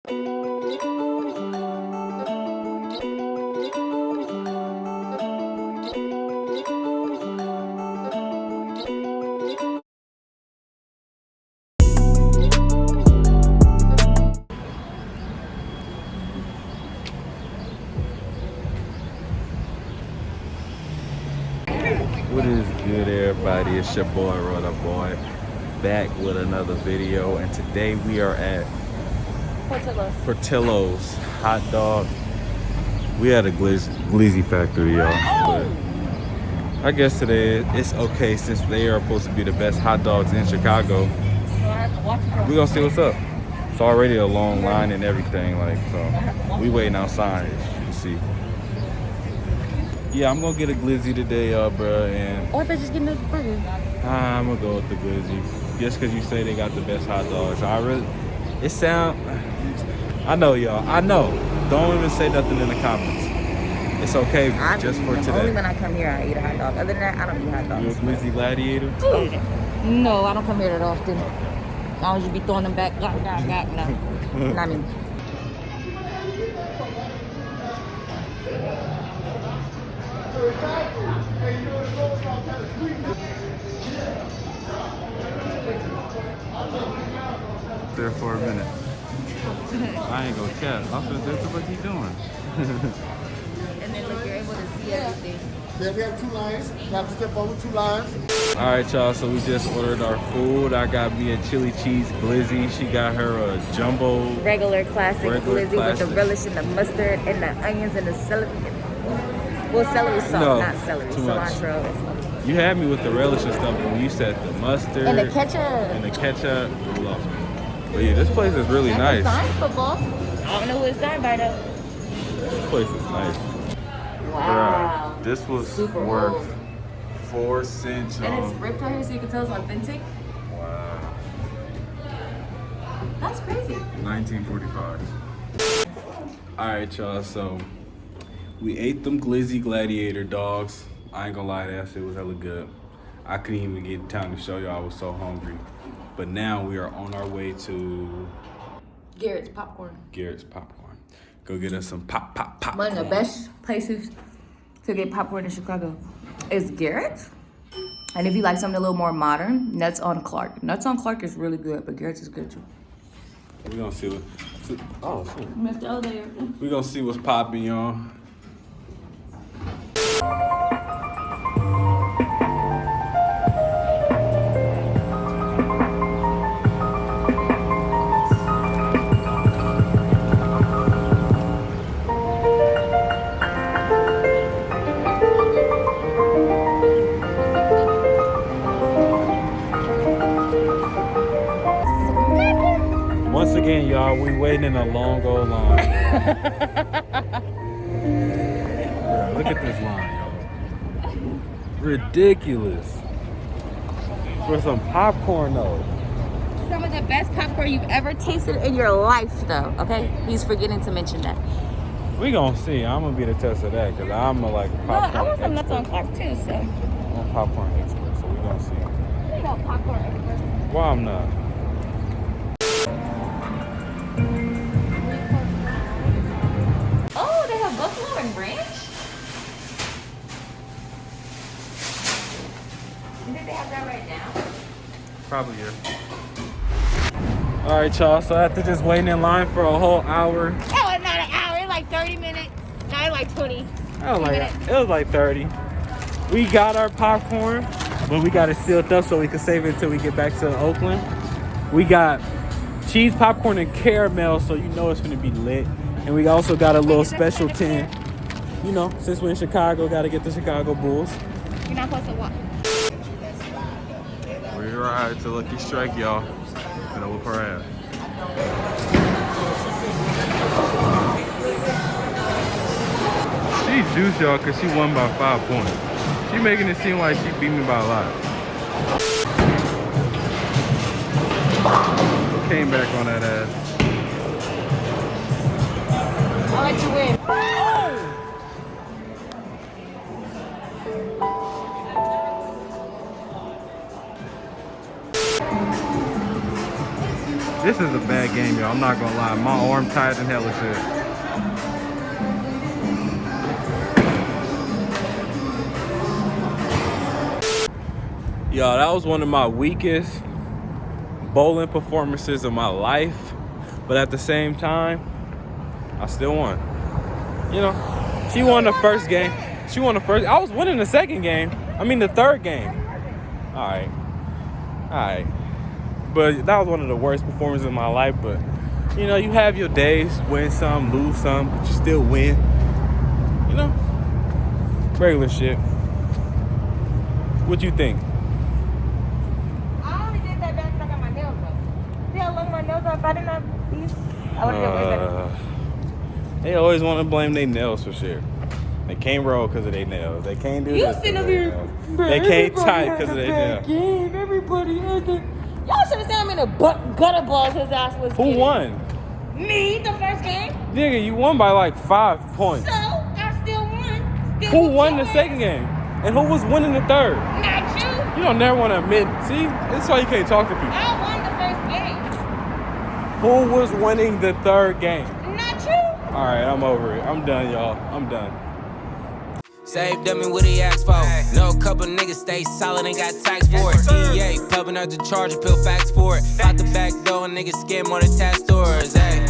What is good, everybody? It's your boy Roythaboi, back with another video, and today we are at Portillos hot dog. We had a Glizzy factory, y'all, but I guess today it's okay since they are supposed to be the best hot dogs in Chicago. We gonna see what's up. It's already a long line and everything, like, so we waiting outside. You see. Yeah, I'm gonna get a Glizzy today, bro, and or if they're just getting a burger. I'm gonna go with the Glizzy, just cause you say they got the best hot dogs. I know, y'all. I know. Don't even say nothing in the comments. It's okay just for today. Only when I come here, I eat a hot dog. Other than that, I don't eat hot dogs. You a Glizzy gladiator? No, I don't come here that often. As long as you be throwing them back, no. Not me. There for a minute. I ain't gonna cap. I said, that's what you doing. And then look, you're able to see everything. Yeah, we have 2 lines. You have to step over 2 lines. All right, y'all. So we just ordered our food. I got me a chili cheese Glizzy. She got her a jumbo regular classic Glizzy with the relish and the mustard and the onions and the celery. Well, celery salt, No, not celery. Cilantro. You had me with the relish and stuff, but when you said the mustard And the ketchup. You lost me. But yeah, this place is really nice. Signed football. I don't know who it's signed by though. This place is nice. Wow. Bruh, this was super worth old. 4 cents. And it's ripped right here so you can tell it's authentic. Wow. That's crazy. 1945. All right, y'all. So we ate them Glizzy Gladiator dogs. I ain't gonna lie, that shit was hella good. I couldn't even get time to show y'all. I was so hungry. But now we are on our way to Garrett's Popcorn. Go get us some popcorn. One of the best places to get popcorn in Chicago is Garrett's. And if you like something a little more modern, Nuts on Clark. Nuts on Clark is really good, but Garrett's is good too. We gonna see what. Oh shit. Mr. O'Dare. We gonna see what's popping, y'all. Once again, y'all, we waiting in a long old line. Bro, look at this line, y'all. Ridiculous. For some popcorn, though. Some of the best popcorn you've ever tasted in your life, though. Okay, he's forgetting to mention that. We gonna see. I'm gonna be the test of that because I'm a popcorn. I want some Nuts on Clark too, so. I'm a popcorn expert, so we gonna see. You know, popcorn expert. Well, I'm not. Oh, they have buffalo and ranch? You think they have that right now? Probably, yeah. All right, y'all. So after just waiting in line for a whole hour. It was not an hour. It was like 30 minutes. No, it was like 20. It was like 30. We got our popcorn, but we got it sealed up so we can save it until we get back to Oakland. We got cheese popcorn and caramel, so you know it's gonna be lit. And we also got a little special tin. You know, since we're in Chicago, gotta get the Chicago Bulls. You're not supposed to walk. We ride to Lucky Strike, y'all. Gonna whoop her ass. She juiced, y'all, because she won by 5 points. She making it seem like she beat me by a lot. Came back on that ass. I'll let you win. This is a bad game, y'all. I'm not gonna lie. My arm tired than hell as shit. Y'all, that was one of my weakest bowling performances of my life. But at the same time, I still won. You know, she won the first game. She won the first. I was winning the second game. I mean, the third game. All right. But that was one of the worst performances of my life. But, you know, you have your days, win some, lose some, but you still win. You know, regular shit. What you think? I only did that back when I got my nails up. See how long my nails are? If I didn't have these, I would have did way better. They always want to blame their nails for shit. They can't roll because of their nails. They can't do You this. sitting up 'cause of their here, nails. bro, They can't everybody type had because of a their bad nails. game. Everybody had a... Y'all should have seen how many gutter balls his ass was Who getting. won? Me, the first game. Nigga, you won by like 5 points. So, I still won. Still Who whooped won your the ass. second game? And who was winning the third? Not you. You don't never want to admit. See, that's why you can't talk to people. I won the first game. Who was winning the third game? Not you. All right, I'm over it. I'm done, y'all. I'm done. Save dummy what he asked for. No couple niggas stay solid and got tax for it. DEA pumping out the charger, pill facts for it. Out the back door, niggas scared more than tax stores. Hey,